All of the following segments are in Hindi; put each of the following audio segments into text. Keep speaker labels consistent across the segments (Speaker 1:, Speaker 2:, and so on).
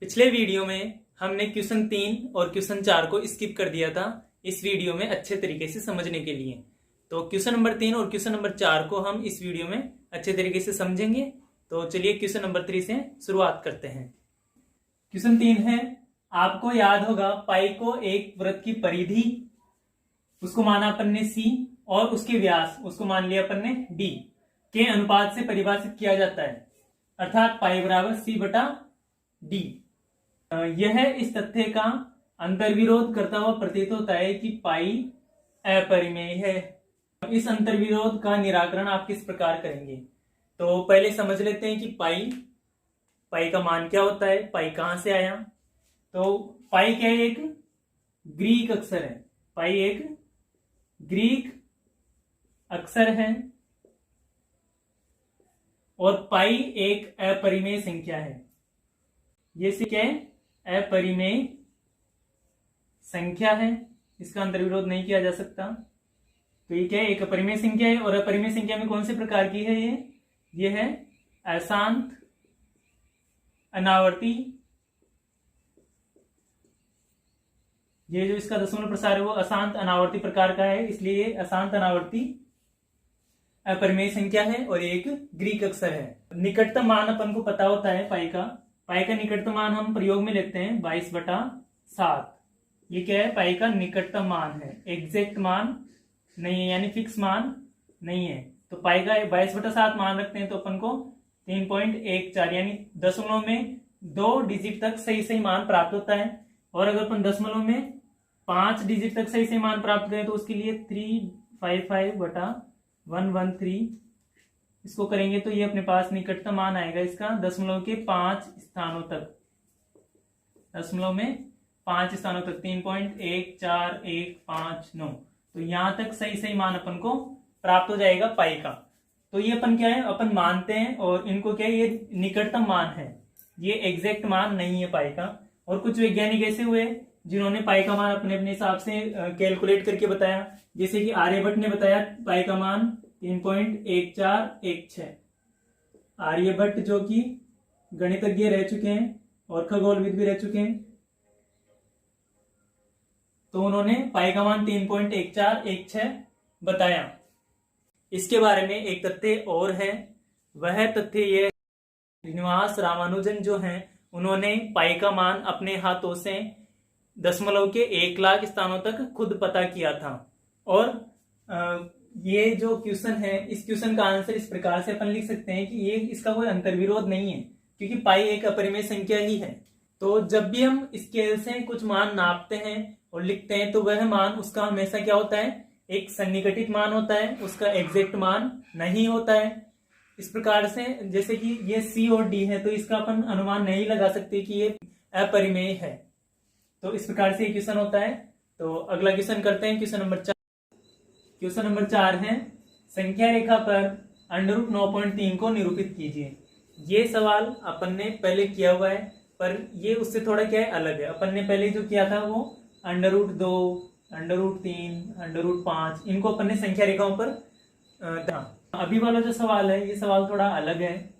Speaker 1: पिछले वीडियो में हमने क्वेश्चन 3 और क्वेश्चन 4 को स्किप कर दिया था इस वीडियो में अच्छे तरीके से समझने के लिए। तो क्वेश्चन नंबर 3 और क्वेश्चन नंबर 4 को हम इस वीडियो में अच्छे तरीके से समझेंगे। तो चलिए क्वेश्चन नंबर 3 से शुरुआत करते हैं। क्वेश्चन 3 है, आपको याद होगा पाई को एक वृत्त की परिधि उसको माना अपन ने C और उसके व्यास उसको मान लिया अपन ने D के अनुपात से परिभाषित किया जाता है, अर्थात पाई बराबर C/D। यह इस तथ्य का अंतर्विरोध करता हुआ प्रतीत होता है कि पाई अपरिमेय है। इस अंतर्विरोध का निराकरण आप किस प्रकार करेंगे? तो पहले समझ लेते हैं कि पाई का मान क्या होता है, पाई कहां से आया। तो पाई क्या है? एक ग्रीक अक्षर है। पाई एक ग्रीक अक्षर है और पाई एक अपरिमेय संख्या है। ये क्या है? अपरिमेय संख्या है, इसका अंतर्विरोध नहीं किया जा सकता। तो ये क्या है? एक अपरिमेय संख्या है। और अपरिमेय संख्या में कौन से प्रकार की है? ये है अशांत अनावर्ती। ये जो इसका दशमलव प्रसार है वो अशांत अनावर्ती प्रकार का है, इसलिए ये अशांत अनावर्ती अपरिमेय संख्या है और एक ग्रीक अक्षर है। निकटतम मान अपन को पता होता है पाई का निकटतम मान हम प्रयोग में लेते हैं 22/7। ये क्या है? पाई का निकटतम मान है, एग्जैक्ट मान नहीं है, यानी फिक्स मान नहीं है। तो पाई का 22/7 मान रखते हैं तो अपन को 3.14 यानी दशमलव में 2 डिजिट तक सही मान प्राप्त होता है। और अगर अपन दशमलव में 5 डिजिट तक सही मान प्राप्त करें तो उसके लिए 355/113 इसको करेंगे तो ये अपने पास निकटतम मान आएगा इसका दशमलव के 5 स्थानों तक, दशमलव में 5 स्थानों तक 3.14159। तो यहां तक सही मान अपन को प्राप्त हो जाएगा पाई का। तो ये अपन क्या है? अपन मानते हैं और इनको क्या है? ये निकटतम मान है, ये एग्जैक्ट मान नहीं है पाई का। और कुछ वैज्ञानिक ऐसे हुए जिन्होंने पाई का मान अपने हिसाब से कैलकुलेट करके बताया, जैसे कि आर्यभट्ट ने बताया पाई का मान 3.1416। आर्यभट्ट जो कि गणितज्ञ रह चुके हैं और खगोलविद भी रह चुके हैं, तो उन्होंने पाई का मान 3.1416 बताया। इसके बारे में एक तथ्य और है, वह तथ्य यह श्रीनिवास रामानुजन जो हैं उन्होंने पाई का मान अपने हाथों से दशमलव के 1 लाख स्थानों तक खुद पता किया था। और ये जो क्वेश्चन है, इस क्वेश्चन का आंसर इस प्रकार से अपन लिख सकते हैं कि ये इसका कोई अंतर्विरोध नहीं है, क्योंकि पाई एक अपरिमेय संख्या ही है। तो जब भी हम स्केल से कुछ मान नापते हैं और लिखते हैं तो वह मान उसका हमेशा क्या होता है? एक सन्निकटित मान होता है, उसका एग्जैक्ट मान नहीं होता है। इस प्रकार से जैसे कि ये C और D है तो इसका अपन अनुमान नहीं लगा सकते कि ये अपरिमेय है। तो इस प्रकार से ये क्वेश्चन होता है। तो अगला क्वेश्चन करते हैं, क्वेश्चन नंबर 4। क्वेश्चन नंबर 4 है, संख्या रेखा पर √9.3 को निरूपित कीजिए। ये सवाल अपन ने पहले किया हुआ है, पर ये उससे थोड़ा क्या है? अलग है। अपन ने पहले जो किया था वो √2, √3, √5 इनको अपन ने संख्या रेखाओं पर अभी वाला जो सवाल है ये सवाल थोड़ा अलग है।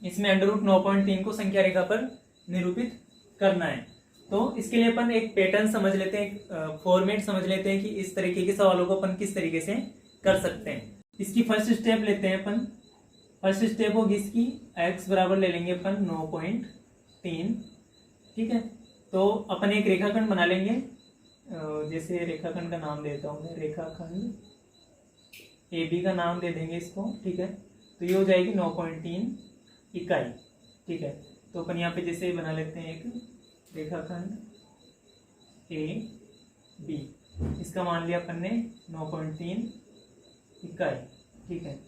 Speaker 1: इसमें √9.3 को संख्या रेखा पर निरूपित करना है। तो इसके लिए अपन एक पैटर्न समझ लेते हैं, एक फॉर्मेट समझ लेते हैं कि इस तरीके के सवालों को अपन किस तरीके से कर सकते हैं। इसकी फर्स्ट स्टेप लेते हैं अपन। फर्स्ट स्टेप होगी इसकी x बराबर ले लेंगे अपन 9.3, ठीक है। तो अपन एक रेखाखंड बना लेंगे, जैसे रेखाखंड का नाम देता हूं मैं, रेखाखंड AB का नाम दे देंगे इसको, ठीक है। तो ये हो जाएगी 9.3 इकाई, ठीक है। तो अपन यहाँ पे जैसे बना लेते हैं एक रेखाखंड AB, इसका मान लिया अपन ने 9.3 इकाई, ठीक है।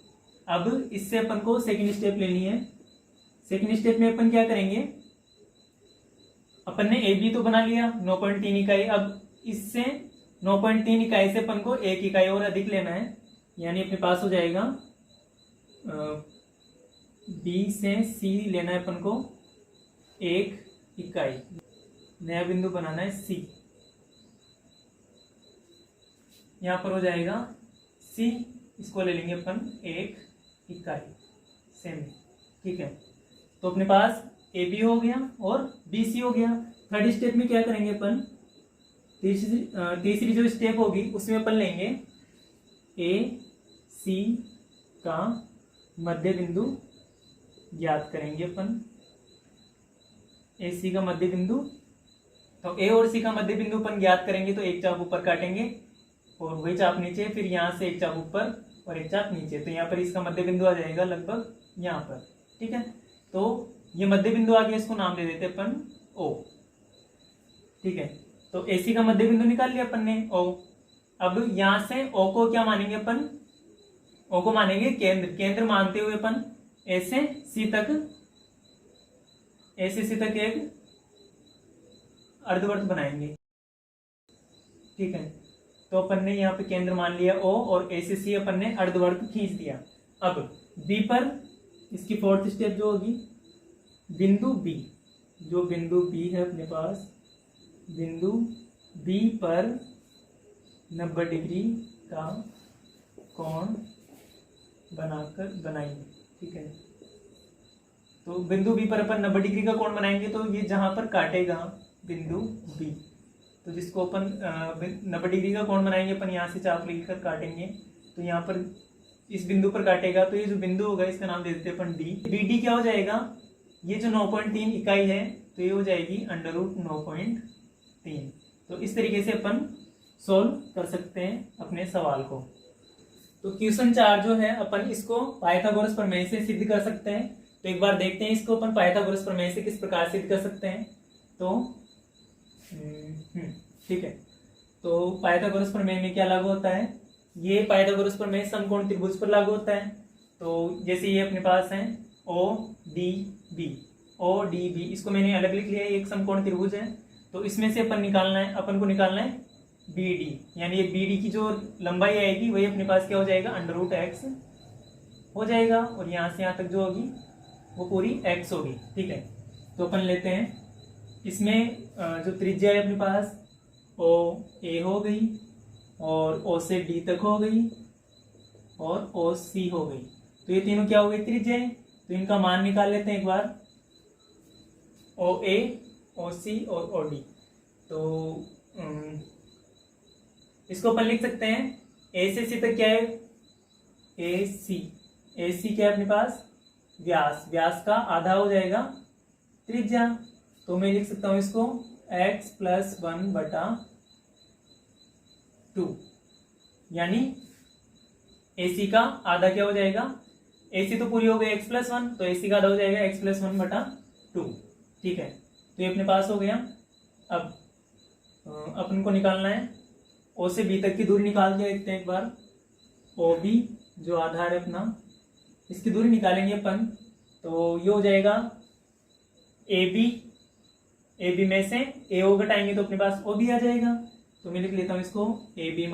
Speaker 1: अब इससे अपन को सेकंड स्टेप लेनी है। सेकंड स्टेप में अपन क्या करेंगे? अपन ने AB तो बना लिया 9.3 इकाई। अब इससे 9.3 इकाई से अपन को 1 इकाई और अधिक लेना है, यानी अपने पास हो जाएगा B से C लेना है अपन को 1 इकाई, नया बिंदु बनाना है C। यहां पर हो जाएगा C, इसको ले लेंगे अपन 1 इकाई सेमी, ठीक है। तो अपने पास AB हो गया और BC हो गया। थर्ड स्टेप में क्या करेंगे अपन, तीसरी जो स्टेप होगी उसमें अपन लेंगे AC का मध्य बिंदु ज्ञात करेंगे अपन। AC का मध्य बिंदु, तो A और C का मध्य बिंदु अपन ज्ञात करेंगे तो एक चाप ऊपर काटेंगे और वही चाप नीचे, फिर यहाँ से एक चाप ऊपर और एक चाप नीचे, तो यहाँ पर इसका मध्य बिंदु आ जाएगा लगभग यहाँ पर। ठीक है, तो ये मध्य बिंदु आ गया, इसको नाम दे देते अपन O। ठीक है, तो AC का मध्य बिंदु निकाल लिया अपन ने O। अब यहां से O को क्या मानेंगे अपन, O को मानेंगे केंद्र। केंद्र मानते हुए अपन A से C तक एक अर्धवृत्त बनाएंगे। ठीक है, तो अपन ने यहाँ पे केंद्र मान लिया O और A से C अपन ने अर्धवृत्त खींच दिया। अब B पर इसकी फोर्थ स्टेप जो होगी, बिंदु B, जो बिंदु B है अपने पास, बिंदु B पर 90 डिग्री का कोण बनाएंगे। ठीक है, तो बिंदु B पर अपन 90 डिग्री का कोण बनाएंगे, तो ये जहां पर काटेगा बिंदु B, तो जिसको अपन 90 डिग्री का कोण बनाएंगे अपन, यहाँ से चाप लेकर काटेंगे, तो यहाँ पर इस बिंदु पर काटेगा, तो ये जो बिंदु होगा इसका नाम दे देते हैं अपन D। BD क्या हो जाएगा, ये जो 9.3 इकाई है तो ये हो जाएगी √9.3। तो इस तरीके से अपन सोल्व कर सकते हैं अपने सवाल को। तो क्वेश्चन 4 जो है अपन इसको पाइथागोरस प्रमेय से सिद्ध कर सकते हैं। तो एक बार देखते हैं इसको अपन पाइथागोरस प्रमेय से किस प्रकार सिद्ध कर सकते हैं। तो ठीक है, तो पाइथागोरस प्रमेय में क्या लागू होता है, ये पाइथागोरस प्रमेय समकोण त्रिभुज पर लागू होता है। तो जैसे ये अपने पास है ODB, इसको मैंने अलग लिख लिया है, एक समकोण त्रिभुज है, तो इसमें से अपन को निकालना है BD, यानी ये BD की जो लंबाई आएगी वही अपने पास क्या हो जाएगा, √x हो जाएगा, और यहाँ से यहाँ तक जो होगी वो पूरी x होगी। ठीक है, तो अपन लेते हैं इसमें जो त्रिज्या है अपने पास OA हो गई, और O से D तक हो गई, और OC हो गई, तो ये तीनों क्या हो गई, त्रिज्या। तो इनका मान निकाल लेते हैं एक बार, OA, OC और OD। तो इसको अपन लिख सकते हैं A से C तक क्या है, AC क्या है अपने पास, व्यास का आधा हो जाएगा त्रिज्या, तो मैं लिख सकता हूं इसको x + 1/2, यानी AC का आधा क्या हो जाएगा, AC तो पूरी हो गई x + 1, तो AC का आधा हो जाएगा x + 1/2। ठीक है, तो ये अपने पास हो गया। अब अपन को निकालना है O से B तक की दूरी, निकाल के देखते हैं एक बार। OB जो आधार है अपना, इसकी दूरी निकालेंगे अपन, तो ये हो जाएगा AB में से AO घटाएंगे तो अपने पास OB आ जाएगा, तो मैं लिख लेता हूं इसको AB -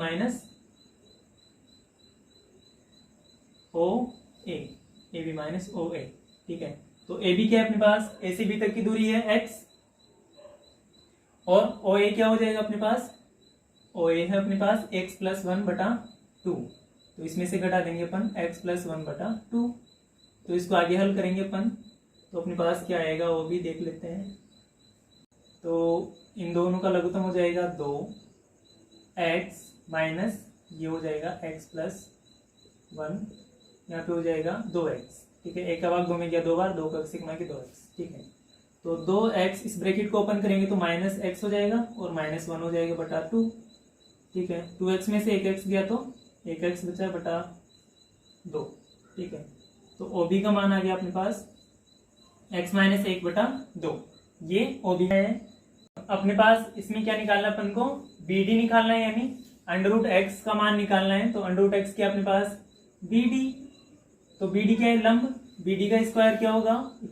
Speaker 1: OA। ठीक है, तो AB क्या है अपने पास, A से B तक की दूरी है x, और OA क्या हो जाएगा अपने पास, OA है अपने पास x + 1/2, तो इसमें से घटा देंगे अपन x + 1/2, तो इसको आगे हल करेंगे अपन, तो अपने पास क्या आएगा वो भी देख लेते हैं। तो इन दोनों का लघुत्तम हो जाएगा 2x माइनस ये हो जाएगा x + 1, यहाँ पे हो जाएगा 2x। ठीक है, एक का भाग 2 में गया 2 बार, 2 का सिग्मा के 2x। ठीक है, तो 2x, इस ब्रैकेट को ओपन करेंगे तो -x हो जाएगा और -1 हो जाएगा बटा 2। ठीक है, 2x में से 1x गया तो 1x बचा बटा 2। ठीक है, तो OB का मान आ गया अपने पास x - 1/2, ये OB है अपने पास। इसमें क्या निकालना है अपन को, BD निकालना है, यानी √x का मान निकालना है। तो √x क्या अपने पास, BD, तो BD क्या है, लंब, BD का स्क्वायर क्या होगा, =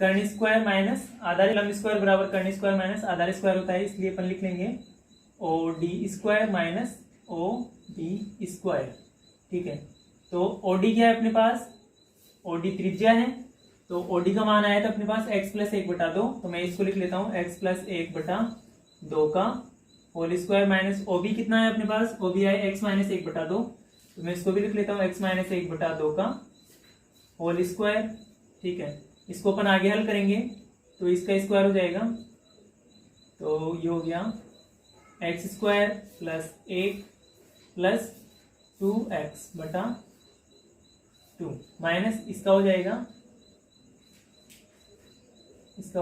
Speaker 1: कर्ण स्क्वायर माइनस आधार, लंब स्क्वायर बराबर कर्ण स्क्वायर माइनस आधार स्क्वायर होता है, इसलिए अपन लिख लेंगे OD² - OB²। ठीक है, तो OD क्या है अपने पास, OD त्रिज्या है, तो OD का मान आया था अपने पास x + 1/2, तो मैं इसको लिख लेता हूँ x + 1/2 का होल स्क्वायर माइनस OB कितना है अपने पास, OB है x - 1/2, तो मैं इसको भी लिख लेता हूँ x - 1/2 का होल स्क्वायर। ठीक है, इसको अपन आगे हल करेंगे तो इसका स्क्वायर हो जाएगा, तो ये हो गया x square plus 1 plus 2x बटा 2 माइनस इसका हो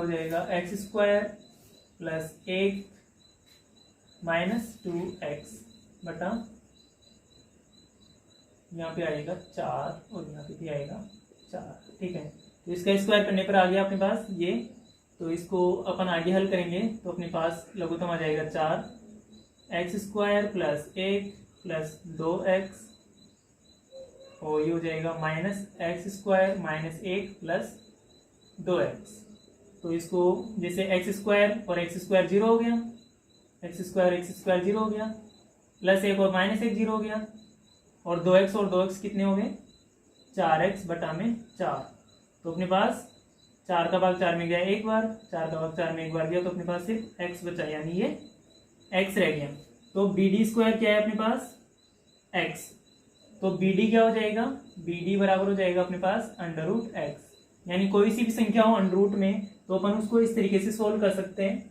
Speaker 1: जाएगा x square plus 1 minus 2x बटा, यहाँ पे आएगा 4 और यहाँ पे भी आएगा 4। ठीक है, तो इसका स्क्वायर करने पर आ गया अपने पास ये, तो इसको अपन आगे हल करेंगे तो अपने पास लघुत्तम आ जाएगा 4 x square plus 1 plus 2x और ये हो जाएगा minus x square minus 1 plus 2x। तो इसको जैसे एक्स स्क्वायर और एक्स स्क्वायर 0 हो गया, एक्स स्क्वायर 0 हो गया, प्लस 1 और माइनस 1 0 हो गया, और 2x और 2x कितने हो गए 4x बटा में 4। तो अपने पास 4 का भाग 4 में गया एक बार, 4 का भाग 4 में एक बार गया, तो अपने पास सिर्फ x बचा, यानी ये x रह गया। तो BD स्क्वायर क्या है अपने पास x, तो BD क्या हो जाएगा, BD बराबर हो जाएगा अपने पास अंडर रूट x। यानी कोई सी भी संख्या हो अंडर रूट में तो अपन उसको इस तरीके से सोल्व कर सकते हैं,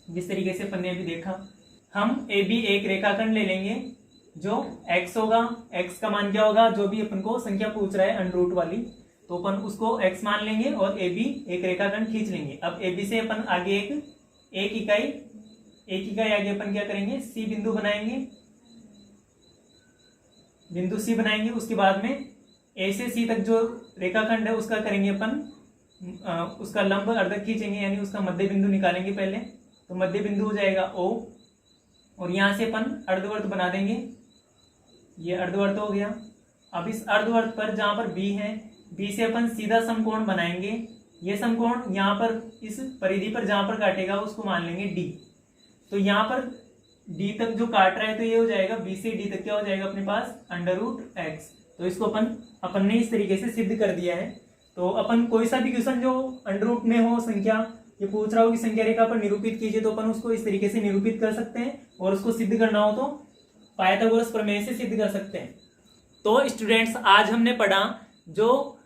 Speaker 1: जिस तरीके से अपन ने अभी देखा। हम AB एक रेखाखंड ले लेंगे, जो x होगा, x का मान क्या होगा, जो भी अपन को संख्या पूछ रहा है अंडर रूट वाली, तो अपन उसको x मान लेंगे और AB एक रेखाखंड खींच लेंगे। अब AB से अपन आगे एक इकाई आगे अपन क्या करेंगे, C बिंदु बनाएंगे, बिंदु C बनाएंगे। उसके बाद में A से C तक जो रेखाखंड है उसका करेंगे अपन उसका लंब अर्धक खींचेंगे, यानी उसका मध्य बिंदु निकालेंगे पहले। तो मध्य बिंदु हो जाएगा O, और यहां से अपन अर्धवर्त बना देंगे, ये अर्धवर्त हो गया। अब इस अर्धवर्त पर जहां पर B है, B से अपन सीधा समकोण बनाएंगे। ये समकोण यहाँ पर इस परिधि पर जहां पर काटेगा उसको मान लेंगे D। तो यहाँ पर D तक जो काट रहा है तो ये हो जाएगा B से D तक क्या हो जाएगा अपने पास अंडर रूट x। तो इसको अपन ने इस तरीके से सिद्ध कर दिया है। तो अपन कोई सा भी क्वेश्चन जो अंडर रूट में हो संख्या, ये पूछ रहा हो कि संख्या रेखा पर निरूपित कीजिए, तो अपन उसको इस तरीके से निरूपित कर सकते हैं, और उसको सिद्ध करना हो तो पाइथागोरस प्रमेय से सिद्ध कर सकते हैं। तो स्टूडेंट्स, आज हमने पढ़ा जो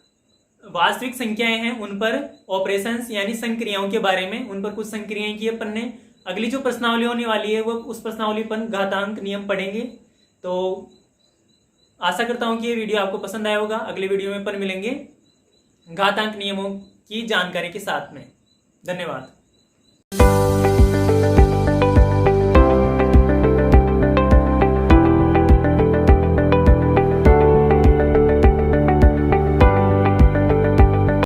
Speaker 1: वास्तविक संख्याएं हैं उन पर ऑपरेशंस यानी संक्रियाओं के बारे में, उन पर कुछ संक्रियाएं की अपन ने। अगली जो प्रश्नावली होने वाली है वो उस प्रश्नावली पर घातांक नियम पढ़ेंगे। तो आशा करता हूं कि ये वीडियो आपको पसंद आया होगा। अगले वीडियो में अपन मिलेंगे घातांक नियमों की जानकारी के साथ में। धन्यवाद।